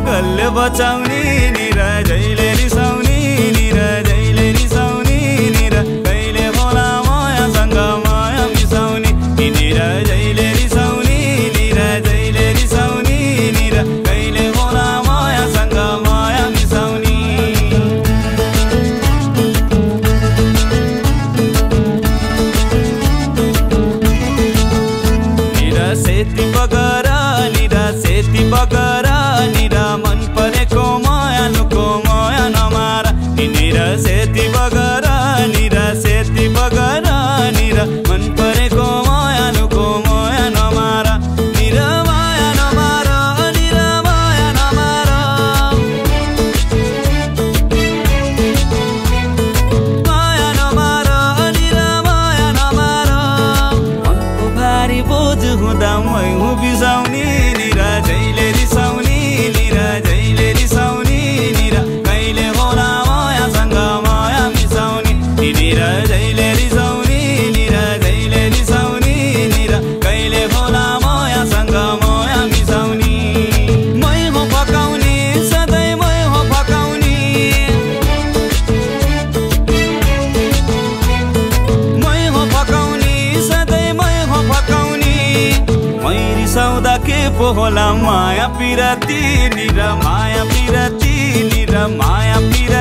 कसले बचाउने नि र जहिले रिसाउने नि र जहिले रिसाउने नि र कहिले होला मायासँग माया मिसाउने नि र जहिले रिसाउने नि र जहिले रिसाउने नि र कहिले होला मायासँग माया मिसाउने सेती बगर निरा मन परेको माया नुको माया नमारा निरा सेती बगर निरा मन परेको माया नुको माया नमारा निरा माया नमारा निरा माया नमारा माया नमारा निरा माया नमारा मनको भारी बोझ हुँदा मै हुँ बिसाउने निरा जहिले रिसाउने निरा जहिले रिसाउने निरा कहिले होला मायासँग माया मिसाउने निरा जहिले रिसाउने निरा जहिले रिसाउने निरा कहिले होला मायासँग माया मिसाउने मै हो फकाउने सधैँ मै हो फकाउने मै हो फकाउने सधैँ मै हो फकाउने मै रिसाउँदा के पो होला माया पिराती निरा माया पिराती निरा माया पिराती